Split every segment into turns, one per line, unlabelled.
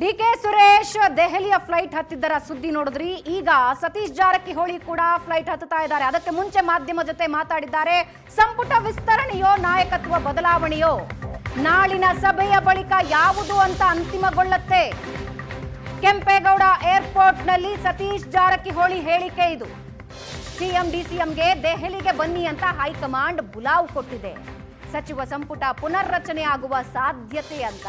DK Suresh ದೆಹಲಿಯ flight ಹತ್ತಿದ್ದರ ಸುದ್ದಿ ನೋಡಿದ್ರಿ. ಈಗ ಸತೀಶ್ ಜಾರಕಿಹೊಳಿ ಕೂಡ ಫ್ಲೈಟ್ ಹತ್ತುತ್ತಾ ಇದ್ದಾರೆ. ಅದಕ್ಕೆ ಮುಂಚೆ ಮಾಧ್ಯಮ ಜೊತೆ ಮಾತಾಡಿದ್ದಾರೆ. ಸಂಪುಟ ವಿಸ್ತರಣೆಯೋ ನಾಯಕತ್ವ ಬದಲಾವಣೆಯೋ ನಾಳಿನ ಸಭೆಯ ಬಳಿಕ ಯಾವುದು ಅಂತ ಅಂತಿಮಗೊಳ್ಳುತ್ತೆ. ಕೆಂಪೇಗೌಡ ಏರ್ಪೋರ್ಟ್ನಲ್ಲಿ ಸತೀಶ್ ಜಾರಕಿಹೊಳಿ ಹೇಳಿಕೆ ಇದು. ಸಿಎಂ ಡಿಸಿಎಂಗೆ ದೆಹಲಿಗೆ ಬನ್ನಿ ಅಂತ ಹೈಕಮಾಂಡ್ ಬುಲಾವ್ ಕೊಟ್ಟಿದೆ. ಸಚಿವ ಸಂಪುಟ ಪುನರ್ರಚನೆ ಆಗುವ ಸಾಧ್ಯತೆ ಅಂತ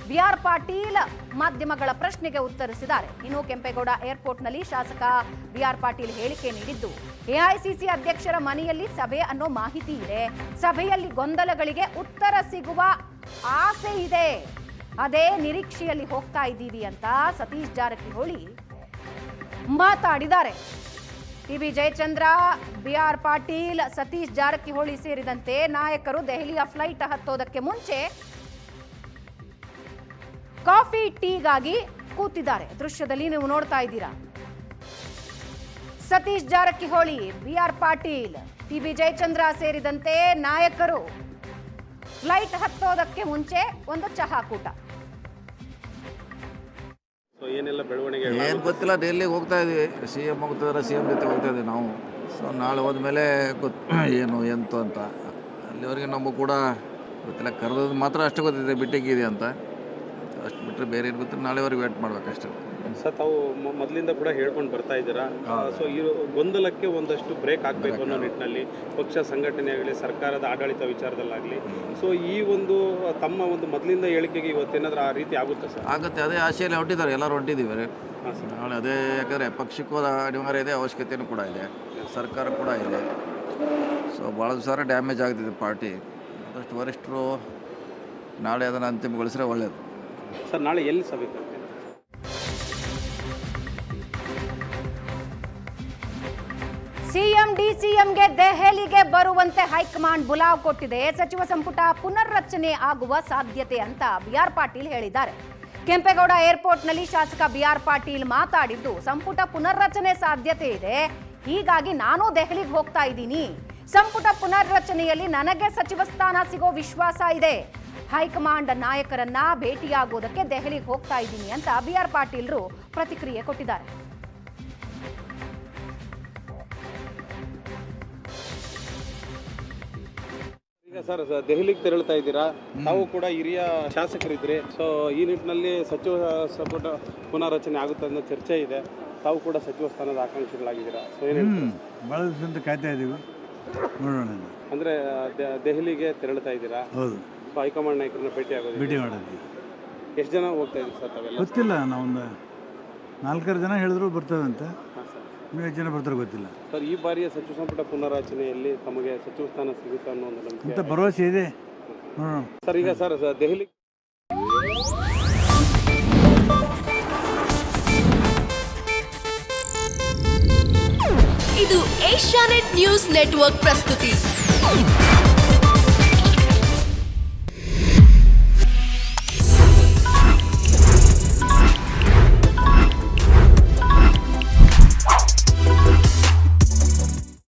ಬಿಆರ್ ಪಾಟೀಲ್ ಮಾಧ್ಯಮಗಳ ಪ್ರಶ್ನೆಗೆ ಉತ್ತರಿಸಿದ್ದಾರೆ. ಇನ್ನು ಕೆಂಪೇಗೌಡ ಏರ್ಪೋರ್ಟ್ನಲ್ಲಿ ಶಾಸಕ ಬಿಆರ್ ಪಾಟೀಲ್ ಹೇಳಿಕೆ ನೀಡಿದ್ದು, ಎಐಸಿಸಿ ಅಧ್ಯಕ್ಷರ ಮನೆಯಲ್ಲಿ ಸಭೆ ಅನ್ನೋ ಮಾಹಿತಿ ಇದೆ. ಸಭೆಯಲ್ಲಿ ಗೊಂದಲಗಳಿಗೆ ಉತ್ತರ ಸಿಗುವ ಆಸೆ ಇದೆ. ಅದೇ ನಿರೀಕ್ಷೆಯಲ್ಲಿ ಹೋಗ್ತಾ ಇದ್ದೀವಿ ಅಂತ ಸತೀಶ್ ಜಾರಕಿಹೊಳಿ ಮಾತಾಡಿದ್ದಾರೆ. ಟಿಬಿ ಜಯಚಂದ್ರ, ಬಿಆರ್ ಪಾಟೀಲ್, ಸತೀಶ್ ಜಾರಕಿಹೊಳಿ ಸೇರಿದಂತೆ ನಾಯಕರು ದೆಹಲಿಯ ಫ್ಲೈಟ್ ಹತ್ತೋದಕ್ಕೆ ಮುಂಚೆ ಕಾಫಿ ಟೀಗಾಗಿ ಕೂತಿದ್ದಾರೆ. ದೃಶ್ಯದಲ್ಲಿ ನೀವು ನೋಡ್ತಾ ಇದ್ದೀರಾ. ಸತೀಶ್ ಜಾರಕಿಹೊಳಿ, ಬಿಆರ್ ಪಾಟೀಲ್, ಟಿಬಿ ಜಯಚಂದ್ರ ಸೇರಿದಂತೆ ನಾಯಕರು ಫ್ಲೈಟ್ ಹತ್ತೋದಕ್ಕೆ ಮುಂಚೆ ಒಂದು ಚಹಾ ಕೂಟ.
ಏನೆಲ್ಲ ಬೆಳವಣಿಗೆ
ಏನು ಗೊತ್ತಿಲ್ಲ. ಡೆಲ್ಲಿಗೆ ಹೋಗ್ತಾ ಇದ್ವಿ, CM ಹೋಗ್ತಿದ್ರೆ CM ಜೊತೆ ಹೋಗ್ತಾ ಇದ್ವಿ ನಾವು. ಸೊ ನಾಳೆ ಹೋದ್ಮೇಲೆ ಏನು ಎಂತು ಅಂತ ಅಲ್ಲಿವರೆಗೆ ನಮಗೂ ಕೂಡ ಗೊತ್ತಿಲ್ಲ. ಕರೆದದ್ದು ಮಾತ್ರ ಅಷ್ಟು ಗೊತ್ತಿದೆ ಬಿಟ್ಟಿಗಿದೆ ಅಂತ. ಅಷ್ಟು ಬಿಟ್ಟರೆ ಬೇರೆ ಏನು ಗೊತ್ತಿಲ್ಲ. ನಾಳೆವರೆಗೆ ವೇಟ್ ಮಾಡ್ಬೇಕಷ್ಟೆ.
ಸರ್, ತಾವು ಮೊದಲಿಂದ ಕೂಡ ಹೇಳ್ಕೊಂಡು ಬರ್ತಾ ಇದ್ದೀರಾ. ಸೊ ಈ ಗೊಂದಲಕ್ಕೆ ಒಂದಷ್ಟು ಬ್ರೇಕ್ ಆಗಬೇಕು ಅನ್ನೋ ನಿಟ್ಟಿನಲ್ಲಿ ಪಕ್ಷ ಸಂಘಟನೆ ಆಗಲಿ, ಸರ್ಕಾರದ ಆಡಳಿತ ವಿಚಾರದಲ್ಲಾಗಲಿ, ಸೊ ಈ ಒಂದು ತಮ್ಮ ಒಂದು ಮೊದಲಿಂದ ಹೇಳಿಕೆಗೆ ಇವತ್ತೇನಾದ್ರೂ ಆ ರೀತಿ ಆಗುತ್ತೆ ಸರ್?
ಆಗುತ್ತೆ. ಅದೇ ಆಸೆಯಲ್ಲಿ ಹೊಂಟಿದ್ದಾರೆ, ಎಲ್ಲರೂ ಹೊಂಟಿದ್ದೀವಿ ನಾಳೆ. ಅದೇ ಯಾಕಂದರೆ ಪಕ್ಷಕ್ಕೂ ಅನಿವಾರ್ಯ ಇದೆ, ಅವಶ್ಯಕತೆಯೂ ಕೂಡ ಇದೆ, ಸರ್ಕಾರ ಕೂಡ ಇದೆ. ಸೊ ಭಾಳ ಸಾರ ಡ್ಯಾಮೇಜ್ ಆಗ್ತಿದೆ ಪಾರ್ಟಿ. ಅದಷ್ಟು ವರಿಷ್ಠರು ನಾಳೆ ಅದನ್ನು ಅಂತಿಮಗೊಳಿಸಿದ್ರೆ ಒಳ್ಳೆಯದು.
ಸರ್, ನಾಳೆ ಎಲ್ಲಿ ಸಭೆ?
ಸಿಎಂ ಡಿಸಿಎಂಗೆ ದೆಹಲಿಗೆ ಬರುವಂತೆ ಹೈಕಮಾಂಡ್ ಬುಲಾವ್ ಕೊಟ್ಟಿದೆ. ಸಚಿವ ಸಂಪುಟ ಪುನರ್ರಚನೆ ಆಗುವ ಸಾಧ್ಯತೆ ಅಂತ ಬಿಆರ್ ಪಾಟೀಲ್ ಹೇಳಿದ್ದಾರೆ. ಕೆಂಪೇಗೌಡ ಏರ್ಪೋರ್ಟ್ನಲ್ಲಿ ಶಾಸಕ ಬಿಆರ್ ಪಾಟೀಲ್ ಮಾತಾಡಿದ್ದು, ಸಂಪುಟ ಪುನರ್ರಚನೆ ಸಾಧ್ಯತೆ ಇದೆ, ಹೀಗಾಗಿ ನಾನು ದೆಹಲಿಗೆ ಹೋಗ್ತಾ ಇದ್ದೀನಿ. ಸಂಪುಟ ಪುನರ್ರಚನೆಯಲ್ಲಿ ನನಗೆ ಸಚಿವ ಸ್ಥಾನ ಸಿಗೋ ವಿಶ್ವಾಸ ಇದೆ. ಹೈಕಮಾಂಡ್ ನಾಯಕರನ್ನ ಭೇಟಿಯಾಗೋದಕ್ಕೆ ದೆಹಲಿಗೆ ಹೋಗ್ತಾ ಇದ್ದೀನಿ ಅಂತ ಬಿಆರ್ ಪಾಟೀಲ್ರು ಪ್ರತಿಕ್ರಿಯೆ ಕೊಟ್ಟಿದ್ದಾರೆ.
ಈಗ ಸರ್, ದೆಹಲಿಗೆ ತೆರಳುತ್ತಾ ಇದ್ದೀರಾ. ತಾವು ಕೂಡ ಹಿರಿಯ ಶಾಸಕರಿದ್ರಿ. ಸೊ ಈ ನಿಟ್ಟಿನಲ್ಲಿ ಸಚಿವ ಸಂಪುಟ ಪುನರ್ರಚನೆ ಆಗುತ್ತೆ ಅನ್ನೋ ಚರ್ಚೆ ಇದೆ. ತಾವು ಕೂಡ ಸಚಿವ ಸ್ಥಾನದ ಆಕಾಂಕ್ಷಿಗಳಾಗಿದ್ದೀರಾ. ಸೊ
ಭಾಳ ದಿವಸದಿಂದ ಕಾಯ್ತಾ ಇದ್ದೀವಿ, ನೋಡೋಣ.
ಅಂದರೆ ದೆಹಲಿಗೆ ತೆರಳುತ್ತಾ ಇದ್ದೀರಾ?
ಹೌದು.
ಸೊ ಹೈಕಮಾಂಡ್ ನಾಯಕರನ್ನ ಭೇಟಿ
ಮಾಡೋದು.
ಎಷ್ಟು ಜನ ಹೋಗ್ತಾ ಇದ್ದೀವಿ ಸರ್ ತಾವೆಲ್ಲ?
ಗೊತ್ತಿಲ್ಲ. ನಾವೊಂದು 4-5 ಜನ ಹೇಳಿದ್ರು ಬರ್ತೇವೆ ಅಂತ. ಇನ್ನೂ ಎಷ್ಟು ಜನ ಬರ್ತಾರೆ ಗೊತ್ತಿಲ್ಲ.
ಸರ್, ಈ ಬಾರಿಯ ಸಚಿವ ಸಂಪುಟ ಪುನರ್ರಚನೆಯಲ್ಲಿ ತಮಗೆ ಸಚಿವ ಸ್ಥಾನ ಸಿಗುತ್ತೆ ಅನ್ನೋ ಒಂದು ನಂಬಿಕೆ
ಅಂತ ಭರವಸೆ ಇದೆ, ನೋಡೋಣ.
ಸರ್, ಈಗ ಸರ್ ದೆಹಲಿ
ಇದು ಏಷ್ಯಾನೆಟ್ ನ್ಯೂಸ್ ನೆಟ್ವರ್ಕ್ ಪ್ರಸ್ತುತಿ.